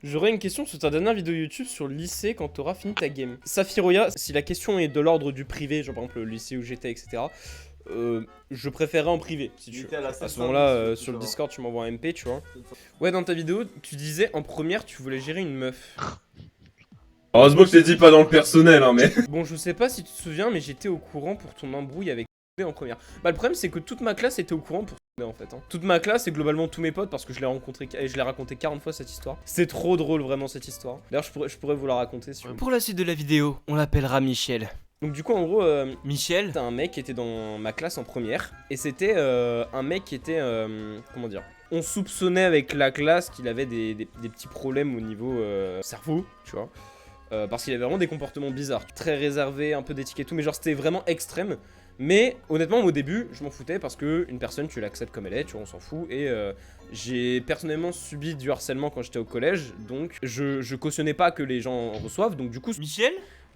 J'aurais une question sur ta dernière vidéo YouTube sur le lycée quand t'auras fini ta game. Saphiroya, si la question est de l'ordre du privé, genre par exemple le lycée où j'étais, etc. Je préférerais en privé, si tu veux. À ce moment-là, sur le Discord, tu m'envoies un MP, tu vois. Ouais, dans ta vidéo, tu disais en première, tu voulais gérer une meuf. Heureusement que je t'ai dit pas dans le personnel, hein, mais. Bon, je sais pas si tu te souviens, mais j'étais au courant pour ton embrouille avec en première. Bah, le problème, c'est que toute ma classe était au courant pour en fait. Hein. Toute ma classe et globalement tous mes potes, parce que je l'ai rencontré et je l'ai raconté 40 fois cette histoire. C'est trop drôle, vraiment, cette histoire. D'ailleurs, je pourrais vous la raconter si vous voulez. Pour la suite de la vidéo, on l'appellera Michel. Donc du coup en gros Michel, c'était un mec qui était dans ma classe en première. Et c'était un mec qui était comment dire, on soupçonnait avec la classe qu'il avait des petits problèmes au niveau cerveau, tu vois. Parce qu'il avait vraiment des comportements bizarres. Très réservé, un peu d'éthique et tout, mais genre c'était vraiment extrême. Mais honnêtement au début je m'en foutais parce que une personne tu l'acceptes comme elle est, tu vois, on s'en fout. Et j'ai personnellement subi du harcèlement quand j'étais au collège. Donc je cautionnais pas que les gens en reçoivent. Donc du coup Michel,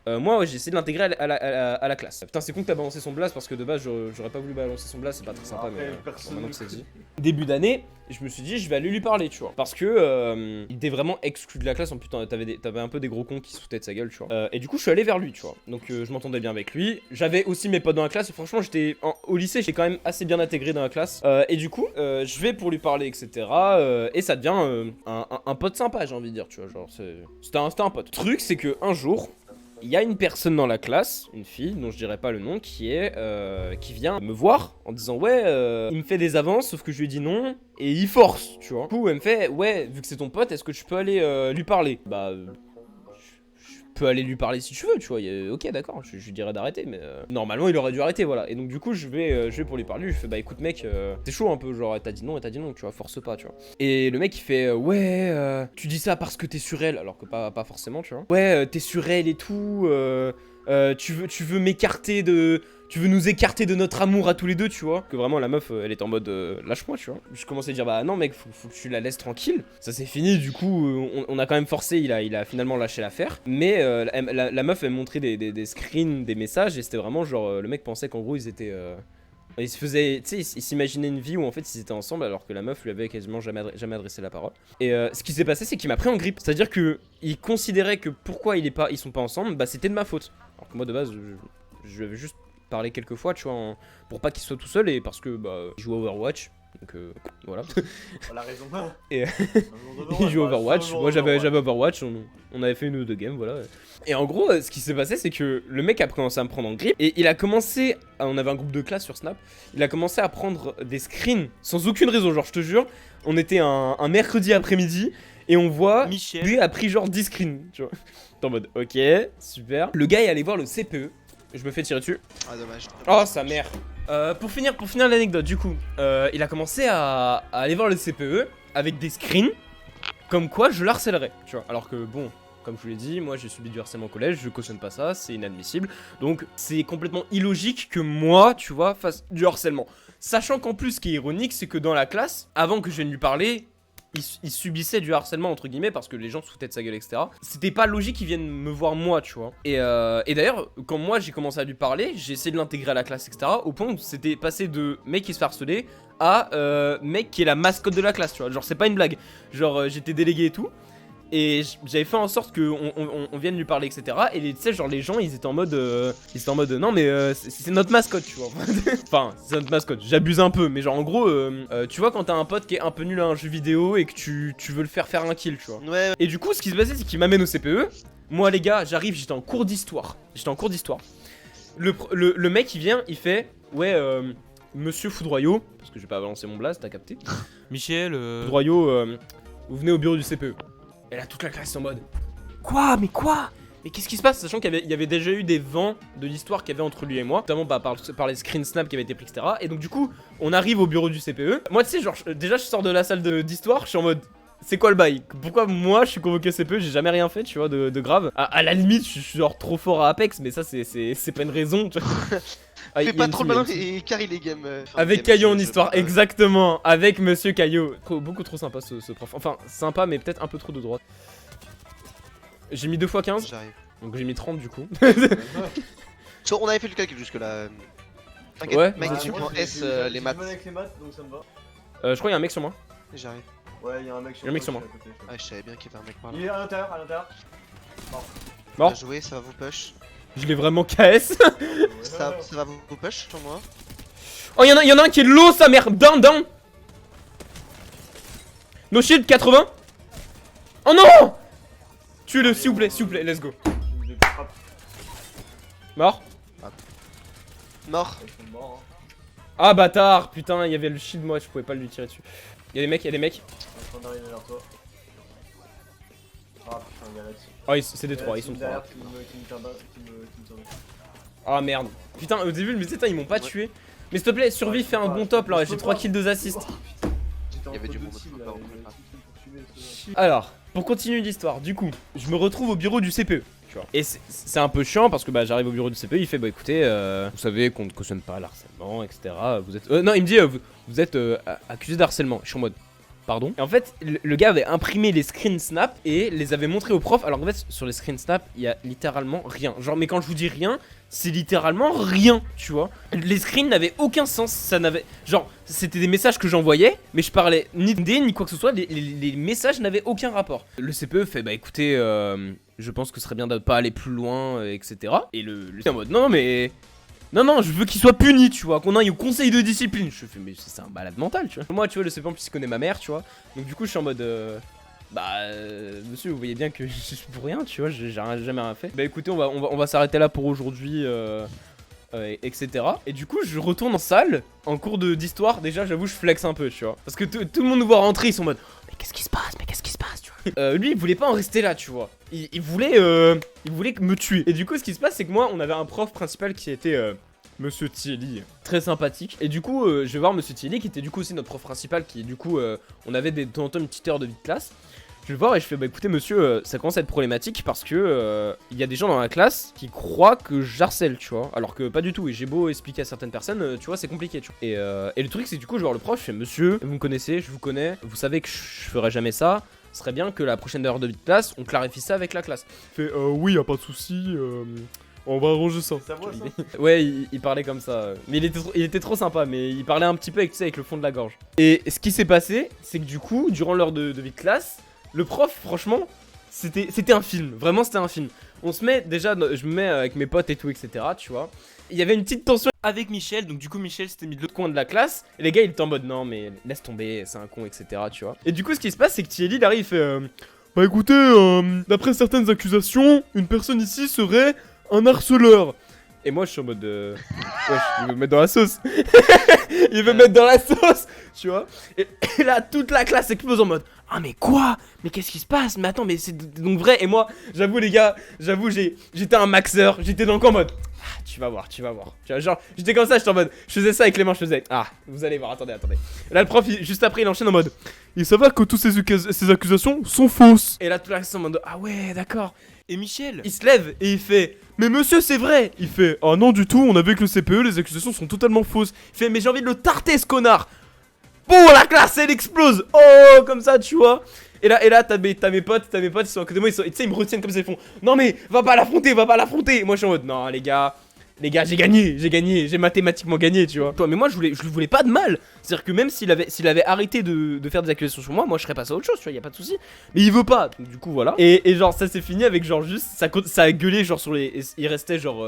moi ouais, j'ai essayé de l'intégrer à la classe. Putain c'est con que t'as balancé son blast parce que de base j'aurais pas voulu balancer son blast, c'est pas très sympa mais maintenant que c'est dit. Début d'année, je me suis dit je vais aller lui parler tu vois. Parce que il était vraiment exclu de la classe, en plus t'avais un peu des gros cons qui se foutaient de sa gueule tu vois. Et du coup je suis allé vers lui tu vois. Donc je m'entendais bien avec lui. J'avais aussi mes potes dans la classe et franchement j'étais au lycée, j'étais quand même assez bien intégré dans la classe. Et du coup je vais pour lui parler etc. Et ça devient un pote sympa j'ai envie de dire tu vois. Genre c'était un pote. Le truc c'est que un jour il y a une personne dans la classe, une fille, dont je dirais pas le nom, qui vient me voir en disant ouais, il me fait des avances, sauf que je lui ai dit non, et il force, tu vois. Du coup, elle me fait ouais, vu que c'est ton pote, est-ce que tu peux aller lui parler? Bah, je peux aller lui parler si tu veux, tu vois. Ok, d'accord, je lui dirais d'arrêter, mais normalement il aurait dû arrêter, voilà. Et donc du coup, je vais pour lui parler, je lui fais bah écoute mec, t'es chaud un peu, genre t'as dit non, tu vois, force pas, tu vois. Et le mec il fait ouais, tu dis ça parce que t'es sur elle, alors que pas forcément, tu vois. Ouais, t'es sur elle et tout, tu veux m'écarter de... Tu veux nous écarter de notre amour à tous les deux, tu vois. Que vraiment la meuf, elle est en mode lâche-moi, tu vois. Je commençais à dire bah non mec, faut que tu la laisses tranquille. Ça c'est fini, du coup on a quand même forcé, il a finalement lâché l'affaire. Mais la meuf elle montrait des screens, des messages et c'était vraiment genre le mec pensait qu'en gros ils étaient... il se faisait, tu sais, il s'imaginait une vie où en fait ils étaient ensemble alors que la meuf lui avait quasiment jamais adressé la parole. Et ce qui s'est passé c'est qu'il m'a pris en grippe. C'est-à-dire que il considérait que pourquoi ils sont pas ensemble, bah c'était de ma faute. Alors que moi de base je lui avais juste parlé quelques fois tu vois pour pas qu'il soit tout seul et parce que bah il joue à Overwatch. Donc voilà. La raison. Et il joue à Overwatch, moi j'avais Overwatch, on avait fait une ou deux games, voilà. Et en gros, ce qui s'est passé, c'est que le mec a commencé à me prendre en grippe et il a commencé, on avait un groupe de classe sur Snap, il a commencé à prendre des screens sans aucune raison, genre je te jure, on était un mercredi après-midi et on voit, Michel, lui a pris genre 10 screens, tu vois. T'es en mode, ok, super. Le gars est allé voir le CPE, je me fais tirer dessus. Ah dommage. Oh sa mère. Pour finir l'anecdote, du coup, il a commencé à aller voir le CPE avec des screens, comme quoi je l'harcèlerais, tu vois. Alors que bon, comme je vous l'ai dit, moi j'ai subi du harcèlement au collège, je cautionne pas ça, c'est inadmissible. Donc c'est complètement illogique que moi, tu vois, fasse du harcèlement. Sachant qu'en plus, ce qui est ironique, c'est que dans la classe, avant que je vienne lui parler, il subissait du harcèlement entre guillemets parce que les gens se foutaient de sa gueule etc. C'était pas logique qu'ils viennent me voir moi tu vois. Et d'ailleurs quand moi j'ai commencé à lui parler, j'ai essayé de l'intégrer à la classe etc. Au point où c'était passé de mec qui se fait harceler à mec qui est la mascotte de la classe tu vois. Genre c'est pas une blague. Genre j'étais délégué et tout. Et j'avais fait en sorte qu'on vienne lui parler etc. Et tu sais genre les gens ils étaient en mode non mais c'est notre mascotte tu vois. Enfin c'est notre mascotte, j'abuse un peu. Mais genre en gros tu vois quand t'as un pote qui est un peu nul à un jeu vidéo et que tu veux le faire un kill tu vois. Ouais. Et du coup ce qui se passait c'est qu'il m'amène au CPE. Moi les gars j'arrive, j'étais en cours d'histoire. Le mec il vient, il fait ouais monsieur Foudroyau, parce que je vais pas balancer mon blast, t'as capté. Michel, Foudroyau, vous venez au bureau du CPE. Et là toute la classe est en mode quoi, mais quoi? Mais qu'est-ce qui se passe? Sachant qu'il y avait déjà eu des vents de l'histoire qu'il y avait entre lui et moi, notamment bah, par les screen snap qui avaient été pris etc. Et donc du coup on arrive au bureau du CPE. Moi tu sais genre déjà je sors de la salle d'histoire, je suis en mode c'est quoi le bail? Pourquoi moi je suis convoqué au CPE? J'ai jamais rien fait tu vois de grave. À la limite je suis genre trop fort à Apex mais ça c'est pas une raison tu vois. Fais pas trop le malin et carry les games. Avec Caillot en histoire, exactement. Avec Monsieur Caillot. Beaucoup trop sympa ce prof. Enfin, sympa, mais peut-être un peu trop de droite. J'ai mis 2 x 15. J'arrive. Donc j'ai mis 30 du coup. On avait fait le calcul jusque là. T'inquiète, Ouais, mec, bah, tu prends S les maths. Je crois qu'il y a un mec sur moi. J'arrive. Ouais, y'a un mec sur Y'a un mec sur moi. Ah, je savais bien qu'il y avait un mec par là. Il est à l'intérieur, à l'intérieur. Mort. Bien joué, ça va vous push. Je l'ai vraiment KS. Ça va vous push sur moi. Oh, y'en a un qui est low, sa mère. Down. No shield, 80. Oh non. Tuez-le, s'il vous plaît, let's go. Mort. Mort. Ils sont morts, Ah, bâtard. Putain, il y avait le shield, moi, je pouvais pas lui tirer dessus. Y'a des mecs. hein. En train d'arriver vers toi. Ah putain, il y a là-dessus. Oh, c'est des 3, ils sont 3. derrière qui me tire. Ah merde. Putain, au début, mais putain, ils m'ont pas tué. Mais s'il te plaît, survie, fais un bon top là. J'ai 3 kills, 2 assists. Il y avait du monde là. Alors, pour continuer l'histoire, du coup, je me retrouve au bureau du CPE. Tu vois. Et c'est un peu chiant parce que bah, j'arrive au bureau du CPE, il fait bah écoutez, vous savez qu'on ne cautionne pas l'harcèlement, etc. Vous êtes. Non, il me dit vous êtes accusé d'harcèlement. Je suis en mode. Pardon. Et en fait, le gars avait imprimé les screen snap et les avait montrés au prof. Alors en fait, sur les screen snap, il y a littéralement rien. Genre, mais quand je vous dis rien, c'est littéralement rien, tu vois. Les screens n'avaient aucun sens. Ça n'avait. Genre, c'était des messages que j'envoyais, mais je parlais ni d'idée ni quoi que ce soit. Les messages n'avaient aucun rapport. Le CPE fait bah écoutez, je pense que ce serait bien de pas aller plus loin, etc. Et le en mode non, mais. Non, je veux qu'il soit puni, tu vois, qu'on aille au conseil de discipline. Je fais, mais c'est un malade mental, tu vois. Moi, tu vois, le CP en plus, il connaît ma mère, tu vois. Donc, du coup, je suis en mode. Monsieur, vous voyez bien que je suis pour rien, tu vois, j'ai jamais rien fait. Bah, écoutez, on va s'arrêter là pour aujourd'hui, etc. Et du coup, je retourne en salle, en cours d'histoire. Déjà, j'avoue, je flex un peu, tu vois. Parce que tout le monde nous voit rentrer, ils sont en mode. Mais qu'est-ce qui se passe, tu vois. Lui, il voulait pas en rester là, tu vois. Il voulait me tuer. Et du coup, ce qui se passe, c'est que moi, on avait un prof principal qui était Monsieur Thierry, très sympathique. Et du coup, je vais voir Monsieur Thierry, qui était du coup aussi notre prof principal, qui du coup, on avait de temps en temps une petite heure de vie de classe. Je vais le voir et je fais bah écoutez monsieur, ça commence à être problématique parce que il y a des gens dans la classe qui croient que j'harcèle, tu vois, alors que pas du tout. Et j'ai beau expliquer à certaines personnes, tu vois, c'est compliqué, tu vois. Et le truc c'est que du coup je vais voir le prof, je fais monsieur, vous me connaissez, je vous connais, vous savez que je ferai jamais ça. Ce serait bien que la prochaine heure de vie de classe, on clarifie ça avec la classe. Il fait oui, y a pas de souci. On va arranger ça. Ça voit ça. Ouais, il parlait comme ça. Mais il était trop sympa, mais il parlait un petit peu avec, tu sais, avec le fond de la gorge. Et ce qui s'est passé, c'est que du coup, durant l'heure de vie de classe, le prof, franchement, c'était un film. Vraiment, c'était un film. On se met, déjà, je me mets avec mes potes et tout, etc., tu vois. Il y avait une petite tension Avec Michel, donc du coup Michel s'était mis de l'autre coin de la classe. Et les gars, ils étaient en mode, non, mais laisse tomber, c'est un con, etc., tu vois. Et du coup, ce qui se passe, c'est que Thierry, il arrive, il fait, bah écoutez, d'après certaines accusations, une personne ici serait un harceleur. Et moi je suis en mode wesh, il veut me mettre dans la sauce. Il veut me mettre dans la sauce, tu vois. Et là toute la classe explose en mode ah mais quoi? Mais qu'est-ce qui se passe? Mais attends, mais c'est donc vrai. Et moi j'avoue les gars, j'étais un maxeur. J'étais dans le camp en mode ah, tu vas voir. Tu vois, genre j'étais comme ça, j'étais en mode je faisais ça avec les mains, je faisais ah vous allez voir, attendez. Là le prof juste après il enchaîne en mode il s'avère que toutes ces accusations sont fausses. Et là toute la classe en mode ah ouais d'accord. Et Michel, Il se lève et il fait mais monsieur c'est vrai. Il fait oh non du tout, on a vu que le CPE, les accusations sont totalement fausses. Il fait mais j'ai envie de le tarter ce connard. Bon la classe elle explose. Oh comme ça tu vois. Et là t'as mes potes ils sont à côté de moi, tu sais ils me retiennent comme ça, ils font non mais va pas l'affronter. Moi je suis en mode non les gars j'ai gagné, j'ai mathématiquement gagné, tu vois. Mais moi je lui voulais pas de mal. C'est-à-dire que même s'il avait arrêté de faire des accusations sur moi je serais passé à autre chose, tu vois, y a pas de souci. Mais il veut pas, donc du coup voilà. Et genre ça s'est fini avec genre juste, ça a gueulé genre sur les... Il restait genre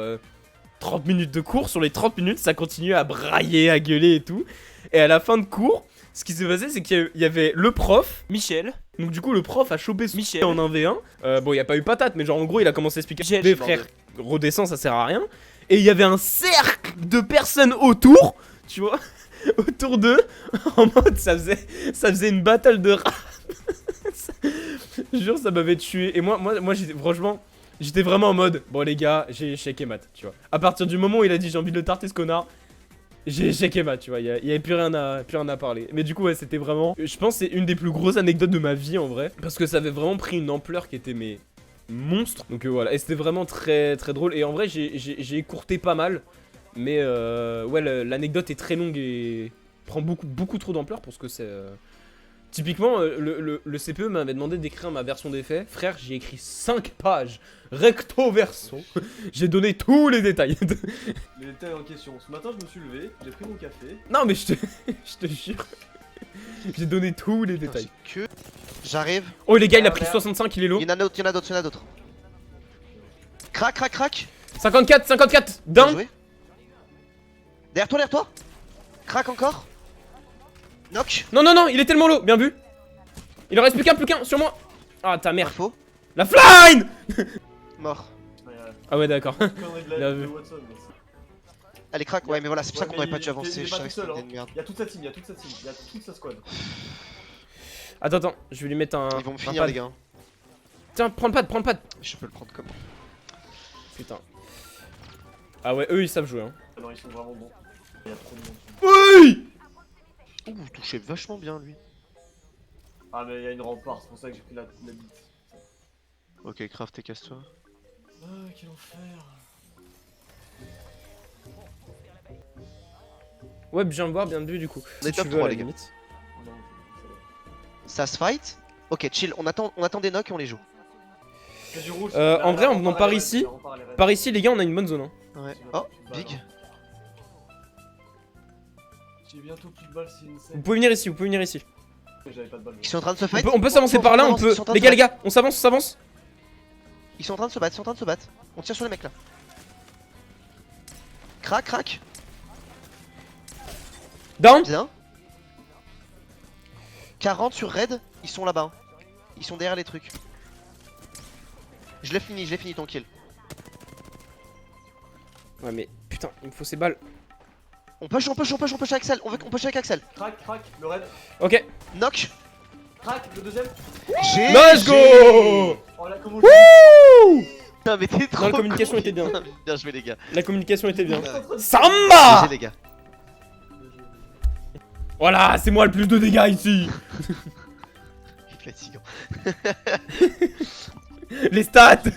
30 minutes de cours, sur les 30 minutes ça continuait à brailler, à gueuler et tout. Et à la fin de cours, ce qui s'est passé c'est qu'il y avait le prof, Michel, donc du coup le prof a chopé ce Michel en 1v1. Bon y a pas eu patate mais genre en gros il a commencé à expliquer Michel, des frères, redescends ça sert à rien. Et il y avait un cercle de personnes autour, tu vois, autour d'eux, en mode ça faisait une battle de rap. Je jure, ça m'avait tué. Et moi j'étais vraiment en mode, bon les gars, j'ai échec et mat, tu vois. À partir du moment où il a dit j'ai envie de le tarter ce connard, j'ai échec et mat, tu vois, il y avait plus rien à parler. Mais du coup ouais, c'était vraiment, je pense que c'est une des plus grosses anecdotes de ma vie en vrai, parce que ça avait vraiment pris une ampleur qui était monstre. Donc voilà, et c'était vraiment très très drôle. Et en vrai j'ai écourté pas mal. Mais ouais l'anecdote est très longue et prend beaucoup trop d'ampleur parce que c'est... Typiquement le CPE m'avait demandé d'écrire ma version des faits. Frère j'ai écrit 5 pages recto verso. J'ai donné tous les détails. Les détails en question. Ce matin je me suis levé, j'ai pris mon café. Non mais je te jure. J'ai donné tous les détails. Que. J'arrive. Oh les gars, il a pris 65, il est low. Il y en a d'autres, il y en a d'autres, il y en a d'autres. Crac, crac, crac. 54, 54, Bien down. joué. Derrière toi, derrière toi. Crac encore. Knock. Non, non, non, il est tellement low, bien vu. Il en reste plus qu'un sur moi. Ah ta mère. Info. La fline. Mort. Ah ouais d'accord. Connerie de Bien la vu. de Watson. mais c'est- Elle est crack, ouais, mais voilà, c'est pour ça Ouais, qu'on aurait mais pas dû il avancer. est Je pas savais tout que seul, c'était hein. une merde. Il y a toute sa team, il y a toute sa team, il y a toute sa squad. Attends, attends, je vais lui mettre un. Ils vont me un finir, pad. les gars. Tiens, prends le pad, prends le pad. Je peux le prendre comment? Putain. Ah ouais, eux ils savent jouer hein. Alors ils sont vraiment bons. Il y a trop de monde. Oui. Ouh, touché vachement bien, lui. Ah mais il y a une rempart, c'est pour ça que j'ai pris la bite. Ok, Craft, et casse-toi. Ah quel enfer. Ouais, bien me voir, bien vu du coup. On est Si tu top veux, à 3, la les gars. limite. Non, Ça se fight. Ok, chill, on attend des knocks et on les joue. c'est du rouge. En vrai, en venant par ici, Par ici les gars, on a une bonne zone hein. Ouais. Tu Oh, vas- tu vas, big. hein. J'ai bientôt plus de balles, c'est une Vous scène. pouvez venir ici, vous pouvez venir ici. J'avais pas de balles. Ils sont en train de se fight. On peut s'avancer par là, on peut. Les gars, on s'avance, on s'avance. Ils sont en train de se battre, ils sont en train de se battre. On tire sur les mecs là. Crac, crac. Down. Bien. 40 sur raid, ils sont là-bas. Ils sont derrière les trucs. Je l'ai fini ton kill. Ouais mais putain, il me faut ces balles. On push avec Axel. On push avec Axel. Crac, le raid. Ok. Knock. Crac, le deuxième. G. Let's go. Oh là, comment Putain, mais t'es trop Non, la communication con. était bien. Bien joué, les gars. La communication était bien. GG, Samba. les gars. Voilà, c'est moi le plus de dégâts ici. Fatigant. Les stats. je